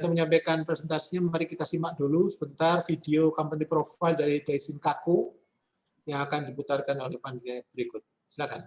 untuk menyampaikan presentasinya, mari kita simak dulu sebentar video company profile dari Daisin Kako yang akan diputarkan oleh panitia berikut. Silakan.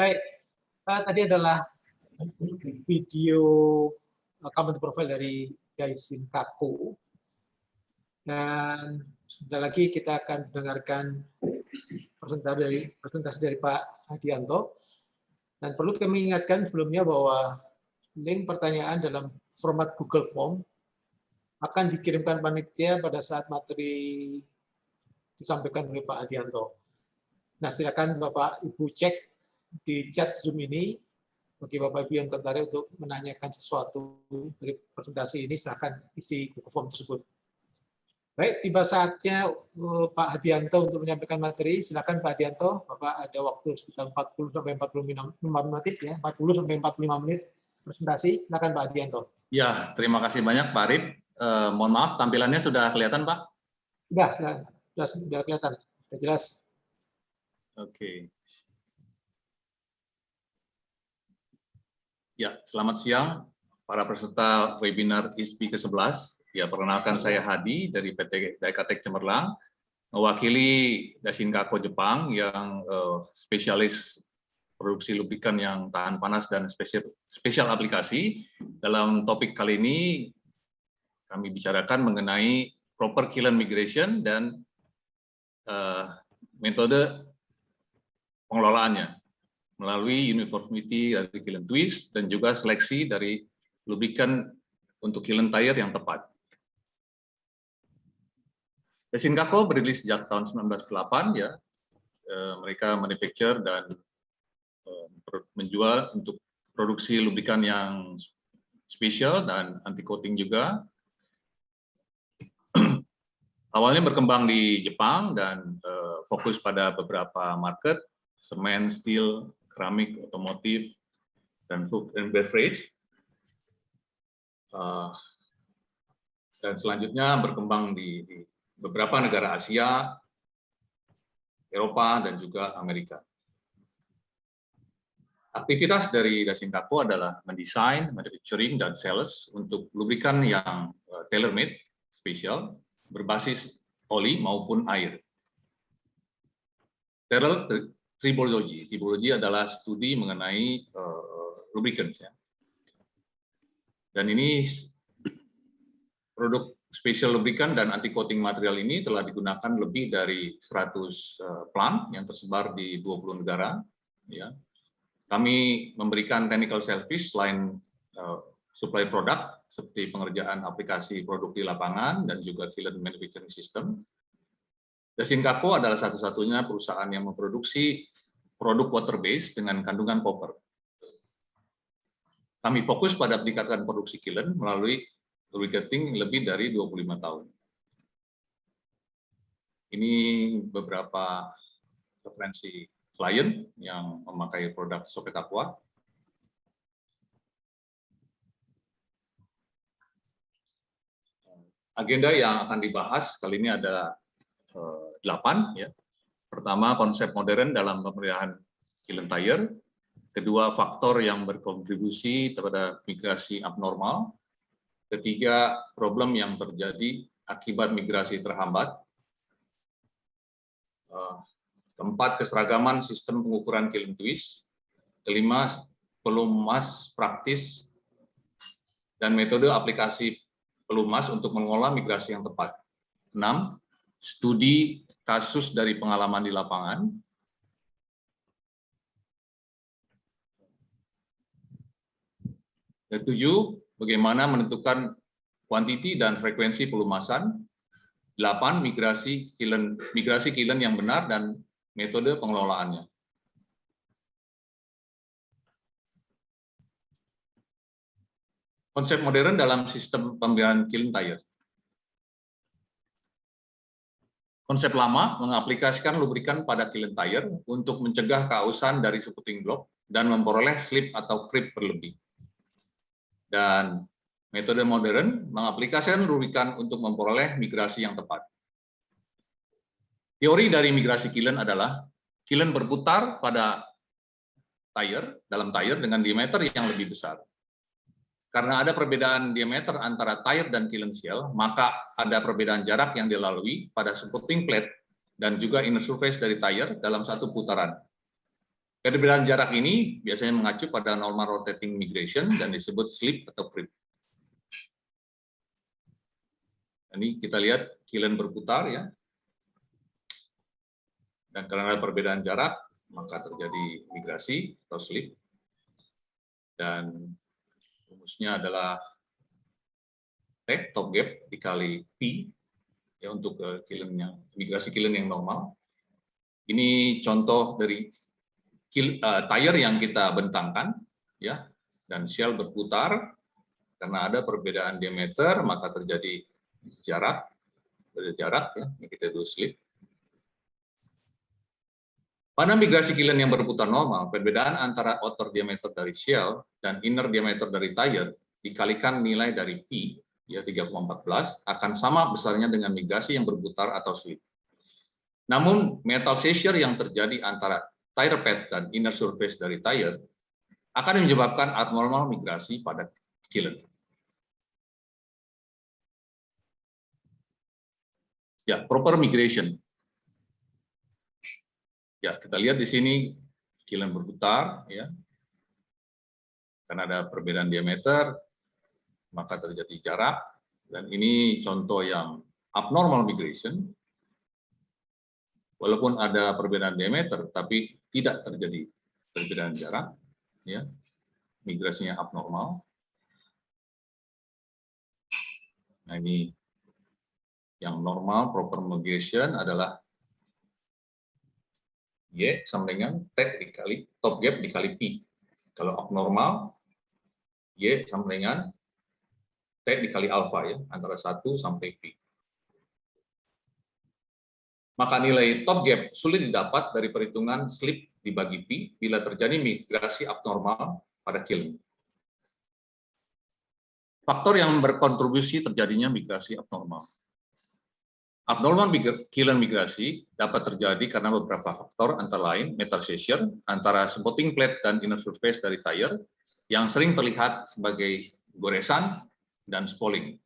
Baik, tadi adalah video company profile dari Daisin Kako. Dan sebentar lagi kita akan mendengarkan presentasi dari Pak Hadianto. Dan perlu kami ingatkan sebelumnya bahwa link pertanyaan dalam format Google Form akan dikirimkan panitia pada saat materi disampaikan oleh Pak Hadianto. Nah, silakan Bapak Ibu cek di chat Zoom ini, bagi Bapak Ibu yang tertarik untuk menanyakan sesuatu dari presentasi ini, silakan isi Google Form tersebut. Baik, tiba saatnya Pak Hadianto untuk menyampaikan materi. Silakan Pak Hadianto, Bapak ada waktu sekitar 40 sampai 45 menit ya, 40 sampai 45 menit presentasi. Silakan Pak Hadianto. Ya, terima kasih banyak Pak Arif. Mohon maaf, tampilannya sudah kelihatan Pak? Sudah kelihatan, sudah jelas. Oke. Ya, selamat siang para peserta webinar ISPI ke-11. Ya, perkenalkan saya Hadi dari PT Daikatek Cemerlang, mewakili Daisin Kako Jepang yang spesialis produksi lubrikan yang tahan panas dan spesial aplikasi. Dalam topik kali ini kami bicarakan mengenai proper kiln migration dan metode pengelolaannya melalui uniformity dari kiln twist dan juga seleksi dari lubrikan untuk kiln tire yang tepat. Daisin Kako berdiri sejak tahun 1908 ya. Mereka manufacture dan menjual untuk produksi lubrikan yang spesial dan anti coating juga. Awalnya berkembang di Jepang dan fokus pada beberapa market, semen, steel, keramik, otomotif, dan food and beverage. Dan selanjutnya berkembang di beberapa negara Asia, Eropa, dan juga Amerika. Aktivitas dari Daishin-Kako adalah mendesain, manufacturing, dan sales untuk lubrikan yang tailor-made, spesial, berbasis oli maupun air. Tribology. Tribology adalah studi mengenai lubricants. Ya. Dan ini produk special lubricant dan anti-coating material ini telah digunakan lebih dari 100 plant yang tersebar di 20 negara. Ya. Kami memberikan technical service selain supply produk seperti pengerjaan aplikasi produk di lapangan dan juga kiln manufacturing system. Daishin-Kako adalah satu-satunya perusahaan yang memproduksi produk water based dengan kandungan koper. Kami fokus pada peningkatan produksi kiln melalui lubricating lebih dari 25 tahun. Ini beberapa referensi klien yang memakai produk Sopet Aqua. Agenda yang akan dibahas kali ini ada 8. Ya. Pertama, konsep modern dalam pemeliharaan kiln tire. Kedua, faktor yang berkontribusi terhadap migrasi abnormal. Ketiga, problem yang terjadi akibat migrasi terhambat. Keempat, keseragaman sistem pengukuran kiln twist. Kelima, pelumas praktis dan metode aplikasi pelumas untuk mengolah migrasi yang tepat. 6, studi kasus dari pengalaman di lapangan. 7, bagaimana menentukan kuantiti dan frekuensi pelumasan. 8, migrasi kiln yang benar dan metode pengelolaannya. Konsep modern dalam sistem pemeliharaan kiln tire. Konsep lama mengaplikasikan lubrikan pada kiln tire untuk mencegah keausan dari sputtering block dan memperoleh slip atau creep berlebih. Dan metode modern mengaplikasikan lubrikan untuk memperoleh migrasi yang tepat. Teori dari migrasi kiln adalah kiln berputar pada dalam tire dengan diameter yang lebih besar. Karena ada perbedaan diameter antara tire dan kiln shell, maka ada perbedaan jarak yang dilalui pada supporting plate dan juga inner surface dari tire dalam satu putaran. Perbedaan jarak ini biasanya mengacu pada normal rotating migration dan disebut slip atau creep. Ini kita lihat kiln berputar ya. Dan karena ada perbedaan jarak, maka terjadi migrasi atau slip. Dan rumusnya adalah T, top gap, dikali P, ya untuk migrasi kiln yang normal. Ini contoh dari tire yang kita bentangkan, ya, dan shell berputar. Karena ada perbedaan diameter, maka terjadi jarak, ya, ini kita dulu slip. Pada migrasi kiln yang berputar normal, perbedaan antara outer diameter dari shell dan inner diameter dari tire dikalikan nilai dari P, ya 3,14, akan sama besarnya dengan migrasi yang berputar atau slip. Namun, metal seizure yang terjadi antara tire pad dan inner surface dari tire akan menyebabkan abnormal migrasi pada kiln. Ya, proper migration. Ya, kita lihat di sini kiln berputar, ya. Karena ada perbedaan diameter, maka terjadi jarak. Dan ini contoh yang abnormal migration. Walaupun ada perbedaan diameter, tapi tidak terjadi perbedaan jarak, ya. Migrasinya abnormal. Nah, ini yang normal proper migration adalah Y sama dengan T dikali top gap dikali P. Kalau abnormal, Y sama dengan T dikali alfa, ya, antara 1 sampai P. Maka nilai top gap sulit didapat dari perhitungan slip dibagi P bila terjadi migrasi abnormal pada kiln. Faktor yang berkontribusi terjadinya migrasi abnormal. Abnormal kiln migrasi dapat terjadi karena beberapa faktor, antara lain metal seizure antara supporting plate dan inner surface dari tire yang sering terlihat sebagai goresan dan spalling.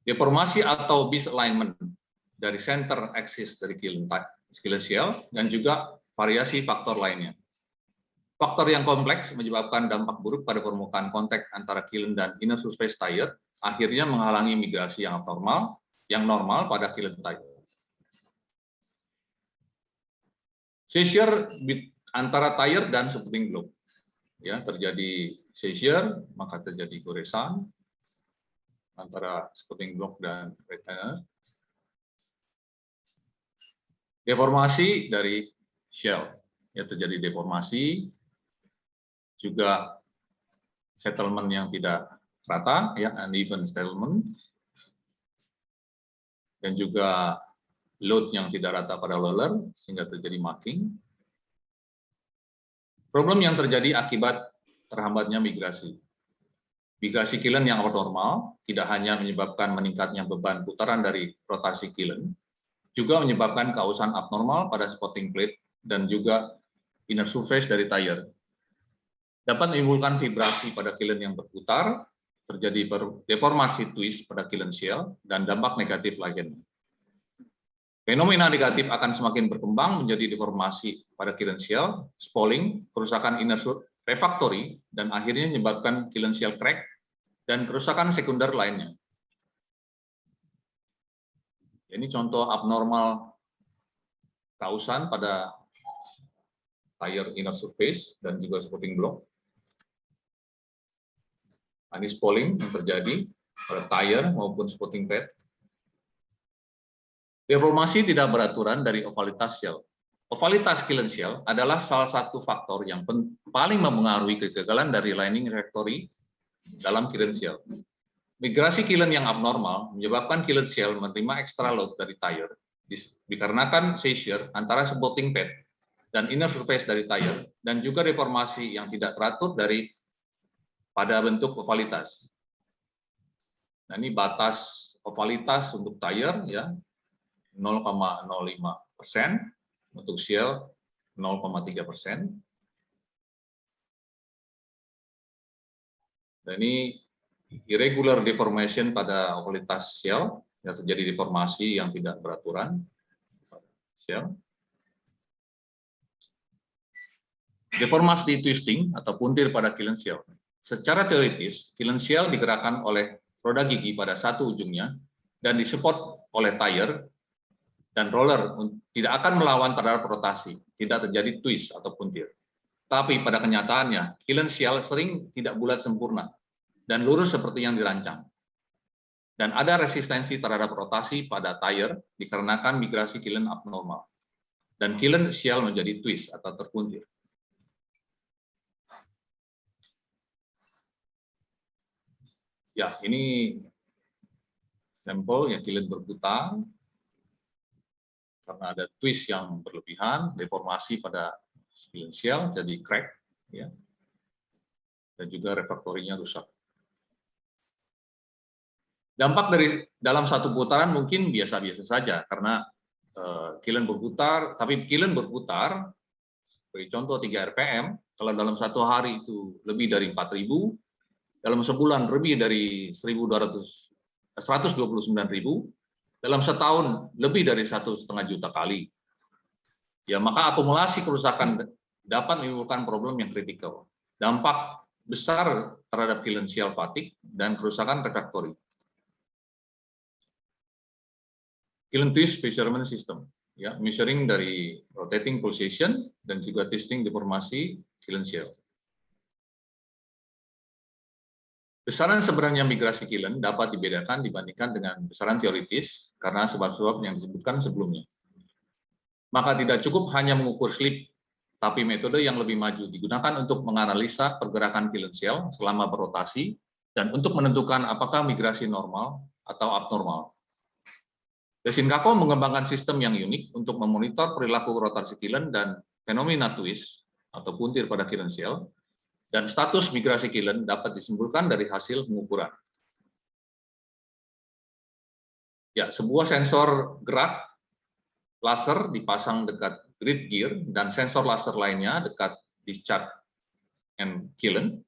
Deformasi atau misalignment dari center axis dari kiln shell dan juga variasi faktor lainnya. Faktor yang kompleks menyebabkan dampak buruk pada permukaan kontak antara kiln dan inner surface tire, akhirnya menghalangi migrasi yang normal pada kiln tire. Seizure antara tire dan supporting block. Ya, terjadi seizure, maka terjadi goresan antara supporting block dan retainer. Deformasi dari shell, ya, terjadi deformasi, juga settlement yang tidak rata, ya, uneven settlement, dan juga load yang tidak rata pada roller sehingga terjadi marking. Problem yang terjadi akibat terhambatnya migrasi. Migrasi kiln yang abnormal tidak hanya menyebabkan meningkatnya beban putaran dari rotasi kiln, juga menyebabkan kausan abnormal pada supporting plate dan juga inner surface dari tire. Dapat menimbulkan vibrasi pada kiln yang berputar, terjadi deformasi twist pada kiln shell, dan dampak negatif lainnya. Fenomena negatif akan semakin berkembang menjadi deformasi pada kiln shell, spalling, kerusakan inner refractory, dan akhirnya menyebabkan kiln shell crack dan kerusakan sekunder lainnya. Ini contoh abnormal kausan pada tire inner surface dan juga supporting block. Ini spalling yang terjadi pada tire maupun supporting pad. Deformasi tidak beraturan dari ovalitas shell. Ovalitas kiln shell adalah salah satu faktor yang paling mempengaruhi kegagalan dari lining refractory dalam kiln shell. Migrasi kiln yang abnormal menyebabkan kiln shell menerima extra load dari tire dikarenakan seizure antara supporting pad dan inner surface dari tire, dan juga deformasi yang tidak teratur pada bentuk ovalitas. Nah, ini batas ovalitas untuk tire, ya, 0,05%, untuk shell 0,3%. Dan ini irregular deformation pada ovalitas shell, yang terjadi deformasi yang tidak beraturan pada shell. Deformasi twisting atau puntir pada kiln shell. Secara teoritis, kiln shell digerakkan oleh roda gigi pada satu ujungnya dan disupport oleh tire dan roller, tidak akan melawan terhadap rotasi, tidak terjadi twist atau puntir. Tapi pada kenyataannya, kiln shell sering tidak bulat sempurna dan lurus seperti yang dirancang. Dan ada resistensi terhadap rotasi pada tire dikarenakan migrasi kiln abnormal. Dan kiln shell menjadi twist atau terpuntir. Ya, ini sampel yang kiln berputar karena ada twist yang berlebihan, deformasi pada kiln shell jadi crack, ya, dan juga refraktorinya rusak. Dampak dari dalam satu putaran mungkin biasa-biasa saja karena kiln berputar, tapi kiln berputar, sebagai contoh 3 RPM, kalau dalam satu hari itu lebih dari 4.000, dalam sebulan lebih dari 129.000, dalam setahun lebih dari 1,5 juta kali. Ya, maka akumulasi kerusakan dapat menimbulkan problem yang kritikal. Dampak besar terhadap kiln shell fatigue dan kerusakan refraktori. Kiln twist measurement system, ya, measuring dari rotating pulsation dan juga testing deformasi kiln shell. Besaran sebenarnya migrasi kiln dapat dibedakan dibandingkan dengan besaran teoritis karena sebab-sebab yang disebutkan sebelumnya. Maka tidak cukup hanya mengukur slip, tapi metode yang lebih maju digunakan untuk menganalisa pergerakan kiln shell selama berotasi dan untuk menentukan apakah migrasi normal atau abnormal. Dasin-Kako mengembangkan sistem yang unik untuk memonitor perilaku rotasi Killen dan fenomena twist atau puntir pada Killen shell, dan status migrasi Killen dapat disimpulkan dari hasil pengukuran. Ya, sebuah sensor gerak laser dipasang dekat grid gear dan sensor laser lainnya dekat discharge and Killen,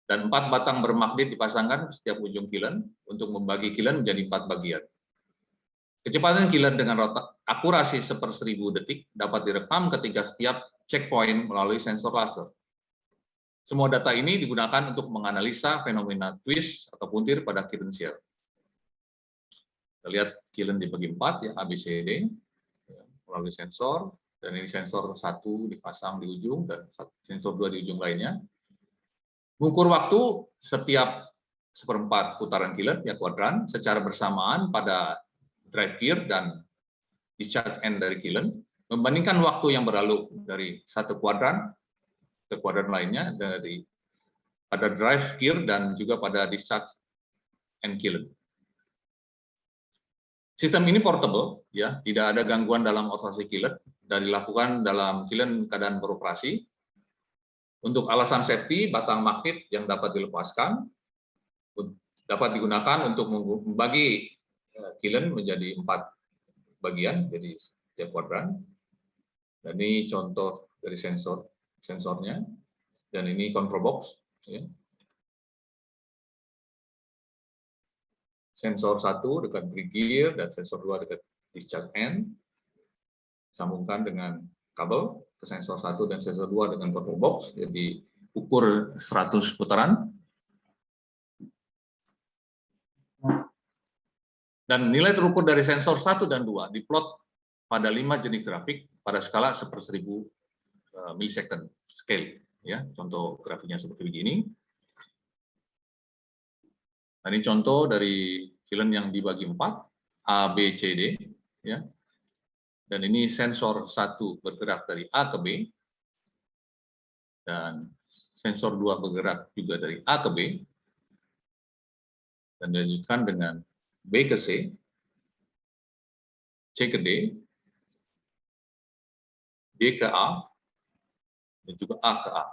dan 4 batang bermagnet dipasangkan di setiap ujung Killen untuk membagi Killen menjadi 4 bagian. Kecepatan Killen dengan akurasi 1/1000 detik dapat direkam ketika setiap checkpoint melalui sensor laser. Semua data ini digunakan untuk menganalisa fenomena twist atau puntir pada Killen shell. Kita lihat Killen dibagi 4 ya, ABCD melalui sensor, dan ini sensor 1 dipasang di ujung dan sensor 2 di ujung lainnya. Mengukur waktu setiap 1/4 putaran Killen ya kuadran secara bersamaan pada drive gear dan discharge end dari Killen, membandingkan waktu yang berlalu dari satu kuadran ke kuadran lainnya dari pada drive gear dan juga pada discharge end Killen. Sistem ini portable, ya, tidak ada gangguan dalam operasi Killen dan dilakukan dalam Killen keadaan beroperasi. Untuk alasan safety, batang magnet yang dapat dilepaskan dapat digunakan untuk membagi Killen menjadi 4 bagian, jadi setiap kuadran. Dan ini contoh dari sensornya, dan ini control box. Ya. Sensor 1 dekat grid gear dan sensor 2 dekat discharge end, sambungkan dengan kabel ke sensor 1 dan sensor 2 dengan control box, jadi ukur 100 putaran. Dan nilai terukur dari sensor 1 dan 2 diplot pada 5 jenis grafik pada skala 1/1000 milisecond scale. Ya, contoh grafiknya seperti begini. Nah, ini contoh dari Killen yang dibagi 4, A, B, C, D. Ya. Dan ini sensor 1 bergerak dari A ke B. Dan sensor 2 bergerak juga dari A ke B. Dan dilanjutkan dengan B ke C, C ke D, D ke A, dan juga A ke A.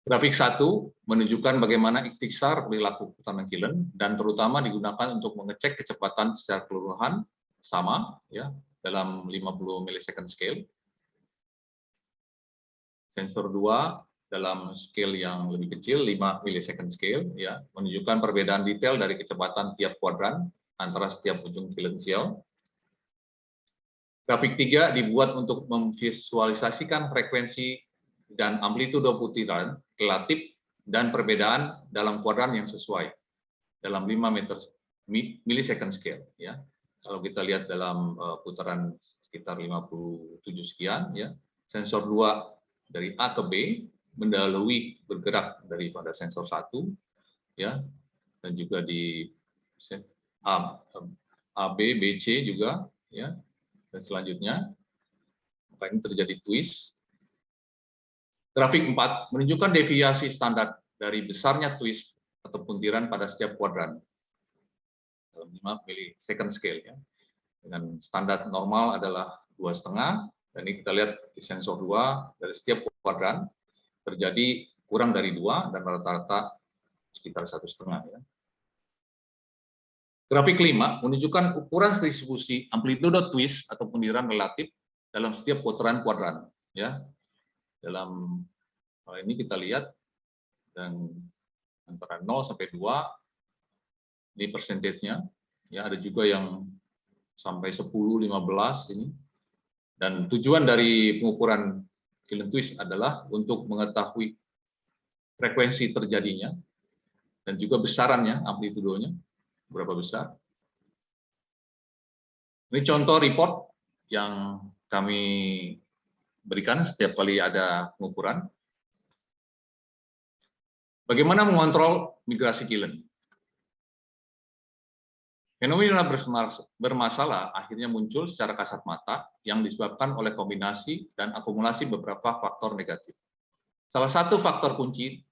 Grafik 1 menunjukkan bagaimana ikhtisar perilaku putaran Killen dan terutama digunakan untuk mengecek kecepatan secara keseluruhan sama ya dalam 50 milisecond scale. Sensor 2 dalam scale yang lebih kecil 5 milisecond scale ya menunjukkan perbedaan detail dari kecepatan tiap kuadran antara setiap ujung Killen shell. Grafik 3 dibuat untuk memvisualisasikan frekuensi dan amplitudo putaran relatif dan perbedaan dalam kuadran yang sesuai dalam 5 milisecond scale ya. Kalau kita lihat dalam putaran sekitar 57 sekian ya, sensor 2 dari A ke B mendahului bergerak daripada sensor 1 ya, dan juga di A B B C juga ya, dan selanjutnya maka ini terjadi twist. Grafik 4 menunjukkan deviasi standar dari besarnya twist atau puntiran pada setiap kuadran dalam 5 milisecond scale ya, dengan standar normal adalah 2,5, dan ini kita lihat di sensor 2 dari setiap kuadran terjadi kurang dari 2 dan rata-rata sekitar 1,5 ya. Grafik 5 menunjukkan ukuran distribusi amplitudo twist atau puntiran relatif dalam setiap putaran kuadran ya. Dalam hal ini kita lihat dan antara 0 sampai 2 ini persentasenya ya, ada juga yang sampai 10 15 ini. Dan tujuan dari pengukuran Killen twist adalah untuk mengetahui frekuensi terjadinya dan juga besarannya, amplitudonya berapa besar. Ini contoh report yang kami berikan setiap kali ada pengukuran. Bagaimana mengontrol migrasi Killen? Fenomena bermasalah akhirnya muncul secara kasat mata yang disebabkan oleh kombinasi dan akumulasi beberapa faktor negatif. Salah satu faktor kunci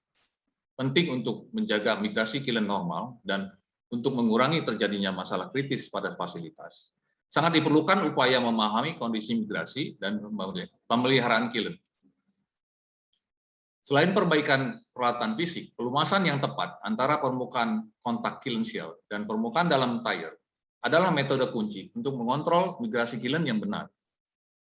penting untuk menjaga migrasi kiln normal dan untuk mengurangi terjadinya masalah kritis pada fasilitas. Sangat diperlukan upaya memahami kondisi migrasi dan pemeliharaan kiln. Selain perbaikan peralatan fisik, pelumasan yang tepat antara permukaan kontak kiln shell dan permukaan dalam tire adalah metode kunci untuk mengontrol migrasi kiln yang benar.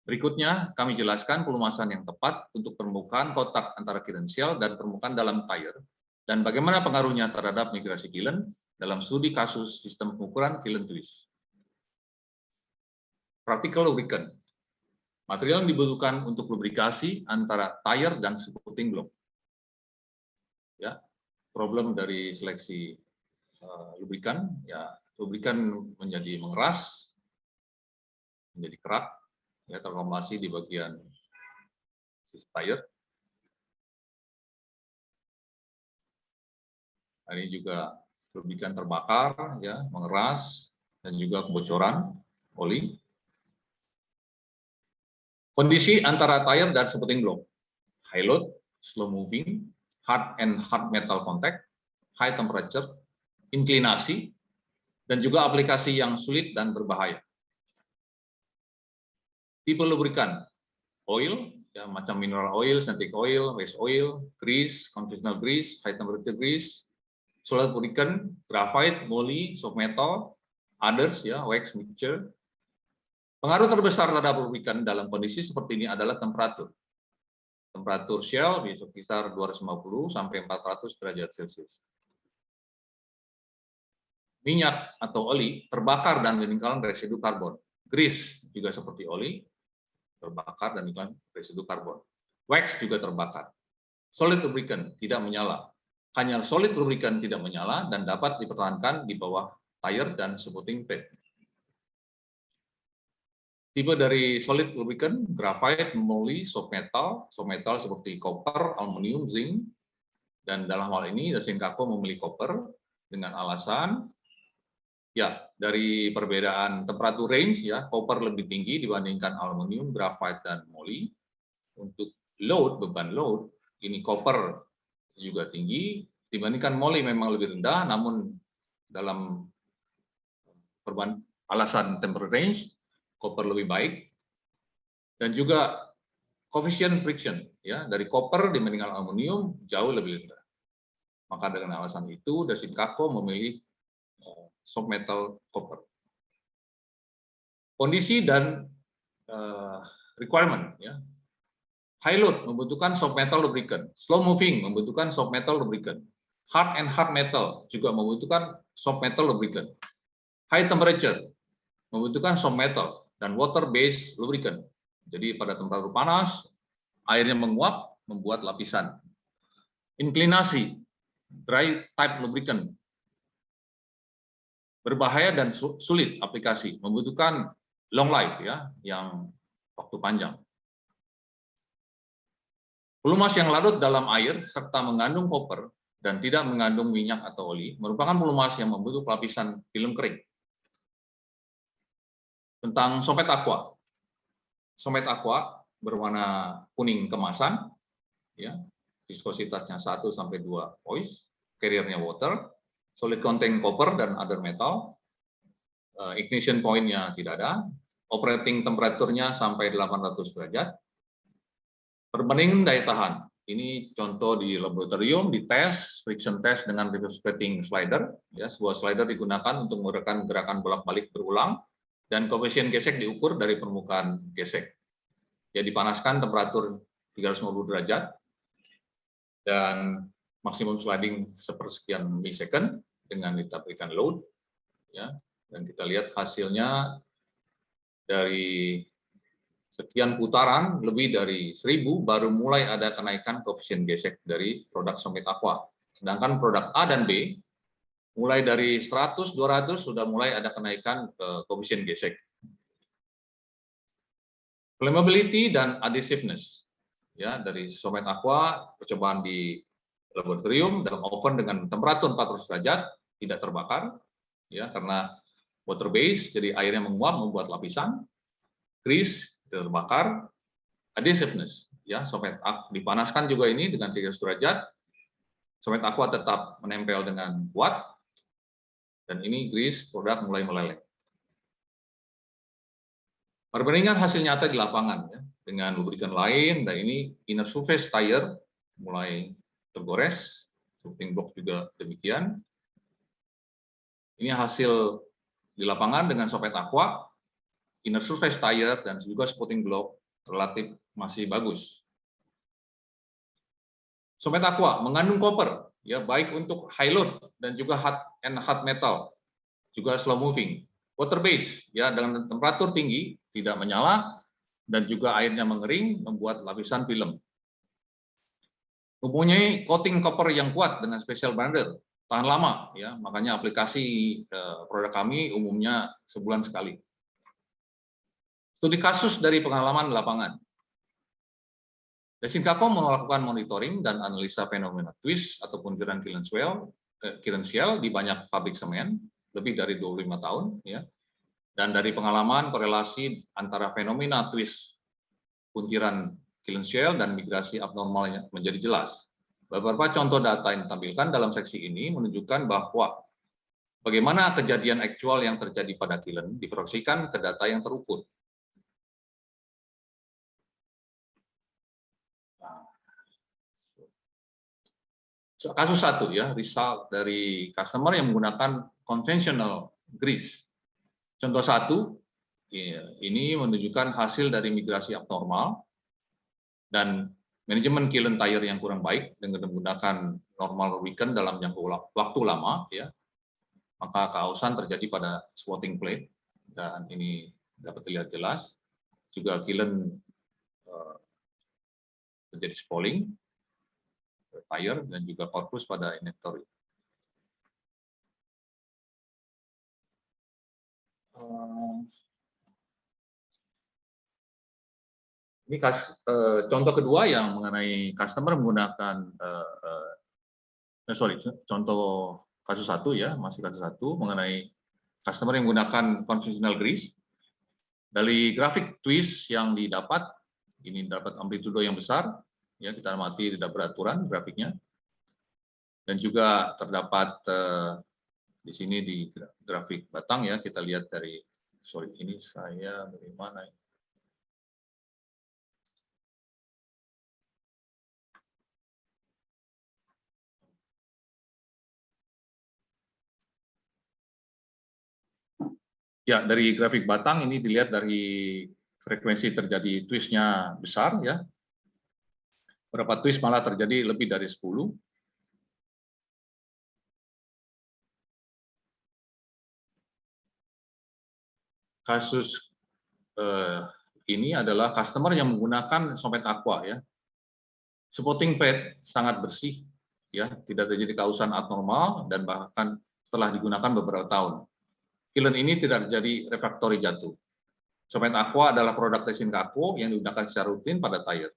Berikutnya, kami jelaskan pelumasan yang tepat untuk permukaan kontak antara kiln shell dan permukaan dalam tire, dan bagaimana pengaruhnya terhadap migrasi kiln dalam studi kasus sistem pengukuran kiln twist. Practical lubricant. Material yang dibutuhkan untuk lubrikasi antara tire dan supporting block. Ya, problem dari seleksi lubrikan, ya lubrikan menjadi mengeras, menjadi kerak, ya terkompresi di bagian tire. Ini juga lubrikan terbakar, ya mengeras, dan juga kebocoran oli. Kondisi antara tire dan supporting block, high load, slow moving, hard and hard metal contact, high temperature, inklinasi, dan juga aplikasi yang sulit dan berbahaya. Tipe lubrikan, oil, ya, macam mineral oil, synthetic oil, waste oil, grease, conventional grease, high temperature grease, solid lubricant, graphite, moly, soft metal, others, ya, wax mixture. Pengaruh terbesar terhadap lubrikan dalam kondisi seperti ini adalah temperatur. Temperatur shell bisa sekitar 250 sampai 400 derajat Celcius. Minyak atau oli terbakar dan meninggalkan residu karbon. Grease juga seperti oli, terbakar dan meninggalkan residu karbon. Wax juga terbakar. Solid lubricant tidak menyala. Hanya solid lubricant tidak menyala dan dapat dipertahankan di bawah tire dan supporting pad. Tipe dari solid lubricant, graphite, moly, soft metal seperti copper, aluminium, zinc, dan dalam hal ini Daishin Kako memilih copper dengan alasan, ya dari perbedaan temperatur range, ya copper lebih tinggi dibandingkan aluminium, graphite, dan moly. Untuk load, beban load, ini copper juga tinggi dibandingkan moly memang lebih rendah, namun dalam alasan temperature range, copper lebih baik, dan juga coefficient friction, ya dari copper dibandingkan aluminium jauh lebih rendah. Maka dengan alasan itu Daishin Kako memilih soft metal copper. Kondisi dan requirement, ya. High load membutuhkan soft metal lubricant, slow moving membutuhkan soft metal lubricant, hard and hard metal juga membutuhkan soft metal lubricant, high temperature membutuhkan soft metal, dan water-based lubricant. Jadi pada temperatur panas, airnya menguap, membuat lapisan. Inklinasi, dry type lubricant, berbahaya dan sulit aplikasi, membutuhkan long life, ya, yang waktu panjang. Pelumas yang larut dalam air serta mengandung koper dan tidak mengandung minyak atau oli merupakan pelumas yang membutuhkan lapisan film kering. Tentang somet aqua. Somet aqua berwarna kuning kemasan, ya, viskositasnya 1 sampai 2 oz, carrier-nya water, solid contain copper dan other metal, ignition point-nya tidak ada, operating temperature-nya sampai 800 derajat, perbandingan daya tahan. Ini contoh di laboratorium, di tes, friction test dengan reciprocating slider, ya, sebuah slider digunakan untuk menggerakkan gerakan bolak-balik berulang, dan koefisien gesek diukur dari permukaan gesek. Ya, dipanaskan temperatur 350 derajat dan maksimum sliding sepersekian milisecond dengan kita berikan load, ya, dan kita lihat hasilnya dari sekian putaran lebih dari 1000 baru mulai ada kenaikan koefisien gesek dari produk Somet Aqua. Sedangkan produk A dan B mulai dari 100, 200 sudah mulai ada kenaikan koefisien gesek. Flammability dan adhesiveness, ya, dari Somet Aqua percobaan di laboratorium dalam oven dengan temperatur 400 derajat tidak terbakar, ya, karena water base, jadi airnya menguap membuat lapisan. Grease tidak terbakar. Adhesiveness, ya, Somet Aqua dipanaskan juga ini dengan 300 derajat. somet aqua tetap menempel dengan kuat, dan ini grease produk mulai meleleh. Perbandingan hasil nyata di lapangan ya, dengan lubrikan lain, dan ini inner surface tire mulai tergores, supporting block juga demikian. Ini hasil di lapangan dengan somet aqua, inner surface tire dan juga supporting block relatif masih bagus. Somet aqua mengandung copper, ya baik untuk high load dan juga hard metal, juga slow moving. Water base, ya dengan temperatur tinggi tidak menyala dan juga airnya mengering membuat lapisan film. Mempunyai coating copper yang kuat dengan special binder, tahan lama, ya makanya aplikasi produk kami umumnya sebulan sekali. Studi kasus dari pengalaman lapangan. Dasin Kako melakukan monitoring dan analisa fenomena twist ataupun gerakan kiln shell di banyak pabrik semen lebih dari 25 tahun, ya. Dan dari pengalaman korelasi antara fenomena twist puntiran kiln shell dan migrasi abnormalnya menjadi jelas. Beberapa contoh data yang ditampilkan dalam seksi ini menunjukkan bahwa bagaimana kejadian aktual yang terjadi pada kiln diproyeksikan ke data yang terukur. Kasus 1 ya, result dari customer yang menggunakan conventional grease. Contoh 1, ini menunjukkan hasil dari migrasi abnormal dan manajemen kiln tire yang kurang baik dengan menggunakan normal lubricant dalam jangka waktu lama, ya. Maka keausan terjadi pada spotting plate dan ini dapat dilihat jelas. Juga kiln terjadi spalling tire dan juga korpus pada injektor. Ini contoh kedua yang mengenai customer menggunakan contoh kasus 1 ya, masih kasus 1 mengenai customer yang menggunakan conventional grease. Dari grafik twist yang didapat, ini dapat amplitudo yang besar, ya kita amati tidak beraturan grafiknya, dan juga terdapat di sini di grafik batang ya, kita lihat dari ini saya dari mana? Ya, dari grafik batang ini dilihat dari frekuensi terjadi twistnya besar ya. Beberapa twist malah terjadi lebih dari 10. Kasus ini adalah customer yang menggunakan somet aqua ya. Supporting pad sangat bersih ya, tidak terjadi kausan abnormal dan bahkan setelah digunakan beberapa tahun. Kiln ini tidak terjadi refraktori jatuh. Somet aqua adalah produk Dasin Kako yang digunakan secara rutin pada tire.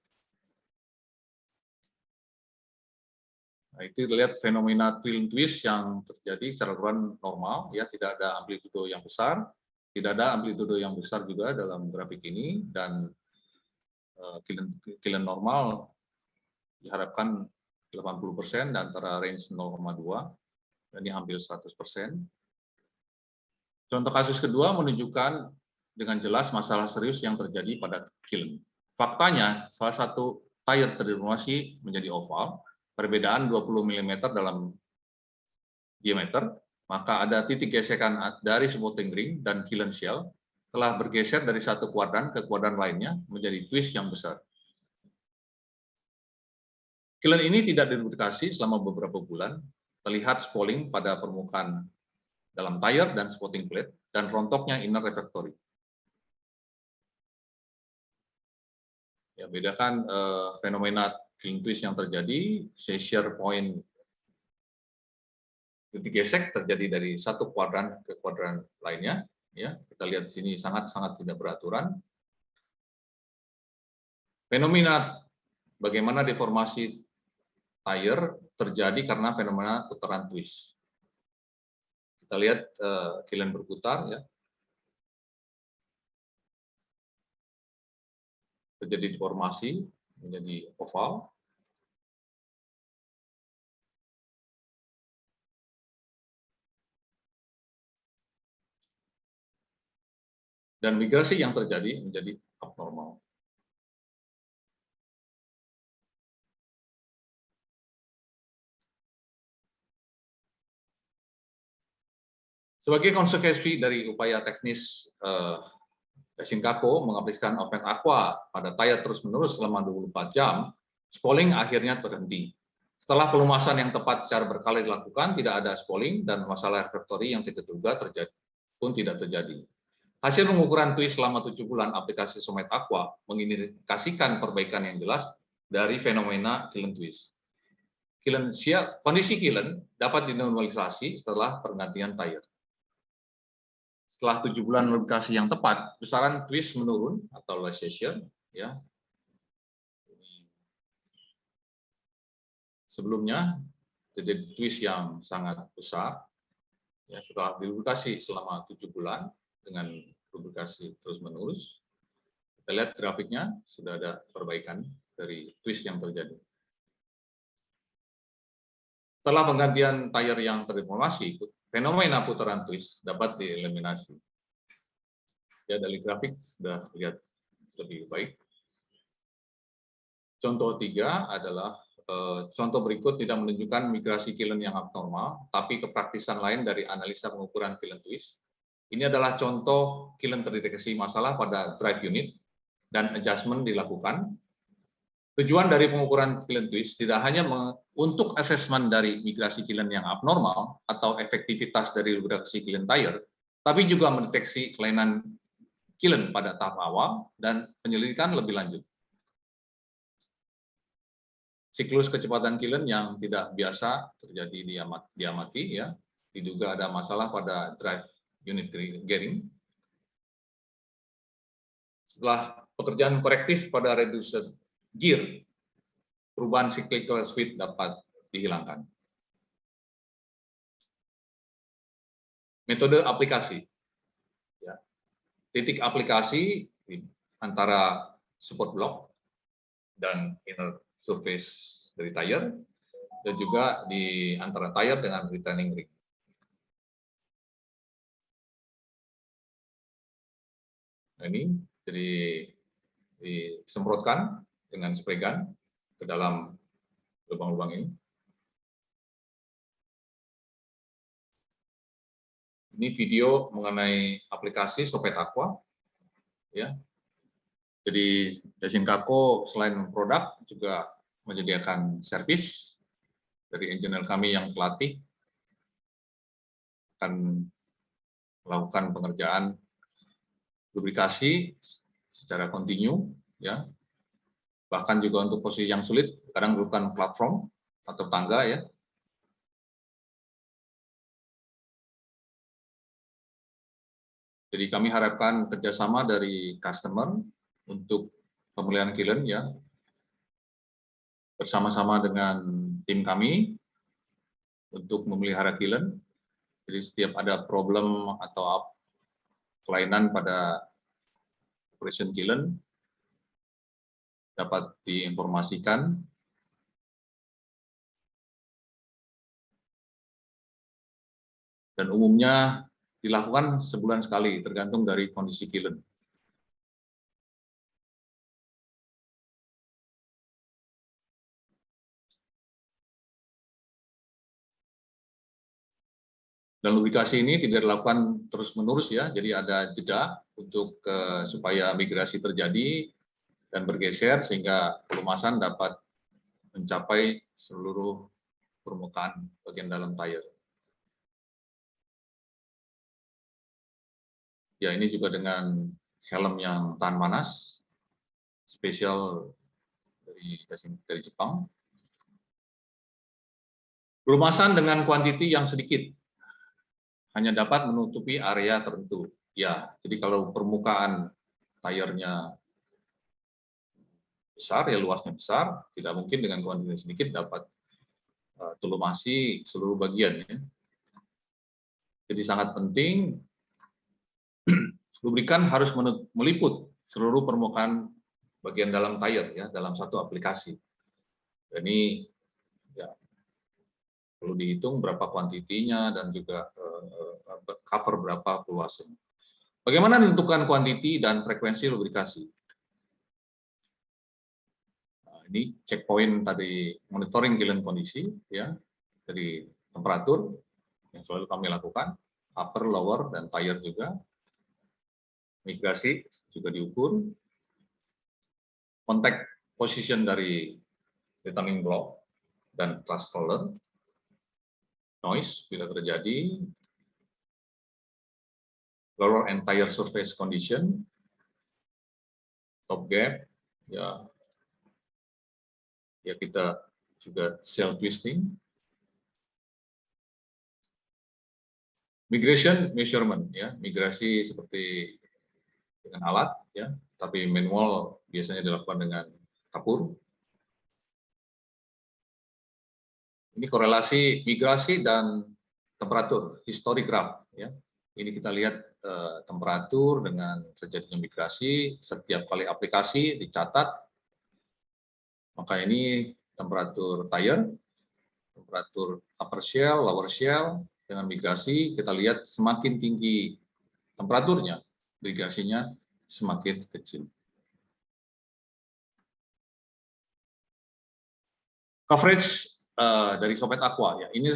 Nah, itu lihat fenomena kiln twist yang terjadi secara normal, ya tidak ada amplitudo yang besar, tidak ada amplitudo yang besar juga dalam grafik ini, dan kiln normal diharapkan 80% dan antara range 0,2 dan ini hampir 100%. Contoh kasus kedua menunjukkan dengan jelas masalah serius yang terjadi pada kiln. Faktanya, salah satu tire terdeformasi menjadi oval, perbedaan 20 mm dalam diameter, maka ada titik gesekan dari supporting ring dan kiln shell telah bergeser dari satu kuadran ke kuadran lainnya menjadi twist yang besar. Kiln ini tidak dilubrikasi selama beberapa bulan, terlihat spalling pada permukaan dalam tire dan spotting plate, dan rontoknya inner refractory. Ya, bedakan fenomena kiln twist yang terjadi, shear point titik gesek terjadi dari satu kuadran ke kuadran lainnya. Ya, kita lihat di sini sangat-sangat tidak beraturan. Fenomena bagaimana deformasi tire terjadi karena fenomena putaran twist. Kita lihat kiln berputar ya. Terjadi deformasi menjadi oval. dan migrasi yang terjadi menjadi abnormal. Sebagai konsekuensi dari upaya teknis Daishin Kako mengaplikasikan Open Aqua pada tayar terus-menerus selama 24 jam, spalling akhirnya terhenti. Setelah pelumasan yang tepat secara berkala dilakukan, tidak ada spalling dan masalah refractory yang tidak terduga terjadi pun tidak terjadi. Hasil pengukuran twist selama 7 bulan aplikasi Somet Aqua mengindikasikan perbaikan yang jelas dari fenomena kiln twist. Kondisi kiln dapat dinormalisasi setelah pergantian tayar. Setelah 7 bulan lubrikasi yang tepat, besaran twist menurun atau laissation, ya. Sebelumnya terjadi twist yang sangat besar, ya, setelah dilubrikasi selama 7 bulan dengan lubrikasi terus-menerus. Kita lihat grafiknya sudah ada perbaikan dari twist yang terjadi. Setelah penggantian tayar yang terdeformasi, fenomena putaran twist dapat dieliminasi. Ya, dari grafik sudah lihat lebih baik. Contoh 3 adalah contoh berikut tidak menunjukkan migrasi kiln yang abnormal, tapi kepraktisan lain dari analisa pengukuran kiln twist. Ini adalah contoh kiln terdeteksi masalah pada drive unit dan adjustment dilakukan. Tujuan dari pengukuran kiln twist tidak hanya untuk asesmen dari migrasi kiln yang abnormal atau efektivitas dari lubrikasi kiln tayar, tapi juga mendeteksi kelainan kiln pada tahap awal dan penyelidikan lebih lanjut. Siklus kecepatan kiln yang tidak biasa terjadi diamati, ya, diduga ada masalah pada drive unit gearing. Setelah pekerjaan korektif pada reducer gear, perubahan cyclical speed dapat dihilangkan. Metode aplikasi, ya. Titik aplikasi antara support block dan inner surface dari tayar, dan juga di antara tayar dengan retaining ring. Nah, ini jadi disemprotkan dengan spray gun ke dalam lubang-lubang ini. Ini video mengenai aplikasi Somet Aqua, ya. Jadi Daishin Kako selain produk juga menyediakan servis dari engineer kami yang pelatih akan melakukan pengerjaan lubrikasi secara kontinu, ya. Bahkan juga untuk posisi yang sulit, kadang bukan platform atau tangga, ya. Jadi kami harapkan kerjasama dari customer untuk pemulihan kiln, ya, bersama-sama dengan tim kami untuk memelihara kiln. Jadi setiap ada problem atau kelainan pada operation kiln dapat diinformasikan dan umumnya dilakukan sebulan sekali tergantung dari kondisi kiln. Dan lubrikasi ini tidak dilakukan terus-menerus, ya, jadi ada jeda untuk supaya migrasi terjadi dan bergeser sehingga pelumasan dapat mencapai seluruh permukaan bagian dalam tayar. Ya, ini juga dengan helm yang tahan panas, spesial dari Jepang. Pelumasan dengan kuantiti yang sedikit, hanya dapat menutupi area tertentu. Ya, jadi kalau permukaan tayarnya besar, ya luasnya besar, tidak mungkin dengan kuantiti sedikit dapat telumasi seluruh bagian, ya. Jadi sangat penting lubrikan harus meliput seluruh permukaan bagian dalam tayar, ya, dalam satu aplikasi. Ini, ya, perlu dihitung berapa kuantitinya dan juga cover berapa luasnya. Bagaimana menentukan kuantiti dan frekuensi lubrikasi? Nah, ini checkpoint tadi monitoring kiln kondisi, ya, dari temperatur yang selalu kami lakukan, upper, lower, dan tire juga. Migrasi juga diukur. Contact position dari returning block dan thrust roller. Noise bila terjadi. Lower and tire surface condition. Top gap, ya kita juga shell twisting. Migration measurement, ya, migrasi seperti dengan alat, ya, tapi manual biasanya dilakukan dengan kapur. Ini korelasi migrasi dan temperatur, histograph, ya. Ini kita lihat temperatur dengan terjadinya migrasi, setiap kali aplikasi dicatat. Maka ini temperatur tire, temperatur upper shell, lower shell, dengan migrasi kita lihat semakin tinggi temperaturnya, migrasinya semakin kecil. Coverage dari Soviet Aqua, ya, ini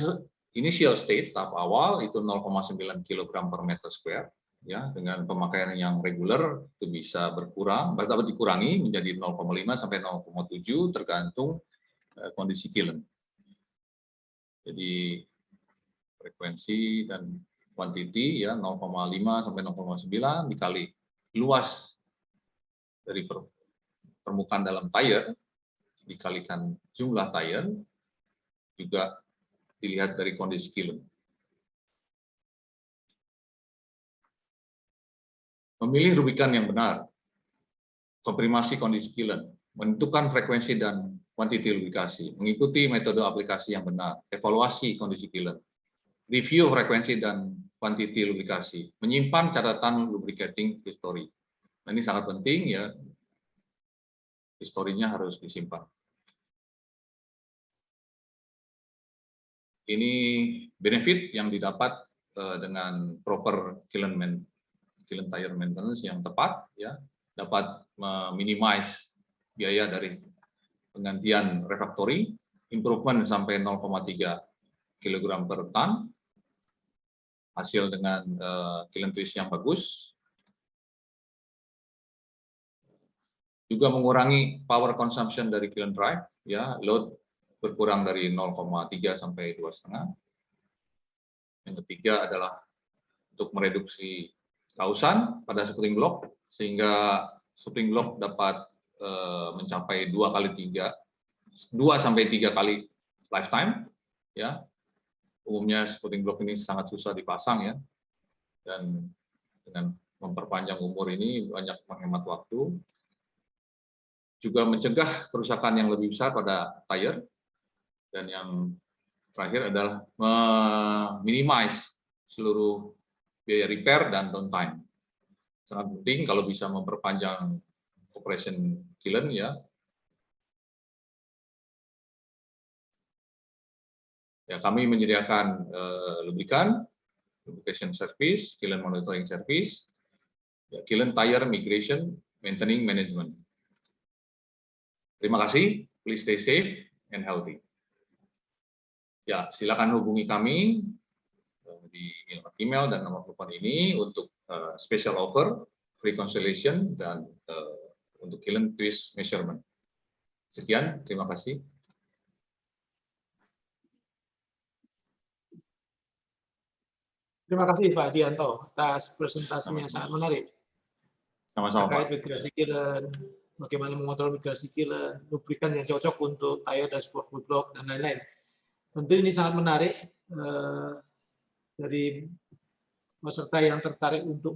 initial stage tahap awal itu 0,9 kg per meter square, ya, dengan pemakaian yang reguler itu bisa berkurang, dapat dikurangi menjadi 0,5 sampai 0,7 tergantung kondisi kiln. Jadi frekuensi dan quantity, ya, 0,5 sampai 0,9 dikali luas dari permukaan dalam tire dikalikan jumlah tire, juga dilihat dari kondisi kiln. Memilih rubikan yang benar, komprimasi kondisi kiln, menentukan frekuensi dan kuantiti lubrikasi, mengikuti metode aplikasi yang benar, evaluasi kondisi kiln, review frekuensi dan kuantiti lubrikasi, menyimpan catatan lubricating history. Nah, ini sangat penting, ya, historinya harus disimpan. Ini benefit yang didapat dengan proper kiln tire maintenance yang tepat, ya, dapat minimize biaya dari penggantian refractory, improvement sampai 0,3 kg per ton, hasil dengan kiln twist yang bagus, juga mengurangi power consumption dari kiln drive, ya, load berkurang dari 0,3 sampai 2,5. Yang ketiga adalah untuk mereduksi kausan pada spring block, sehingga spring block dapat mencapai 2 sampai 3 kali lifetime, ya. Umumnya spring block ini sangat susah dipasang, ya, dan dengan memperpanjang umur ini banyak menghemat waktu, juga mencegah kerusakan yang lebih besar pada tire, dan yang terakhir adalah minimize seluruh biaya repair dan downtime. Sangat penting kalau bisa memperpanjang operation kiln, ya. Ya, kami menyediakan lubrication service, kiln monitoring service, ya, kiln tire migration, maintaining management. Terima kasih, please stay safe and healthy. Ya, silakan hubungi kami di email dan nomor telepon ini untuk special offer, free consultation, dan untuk kiln twist measurement. Sekian, terima kasih. Terima kasih Pak Dianto atas presentasinya yang sangat menarik. Sama-sama, terkait Pak. migrasi kiln, bagaimana mengontrol migrasi kiln, lubrikan yang cocok untuk tire dan sport block, dan lain-lain. Tentu ini sangat menarik dari peserta yang tertarik untuk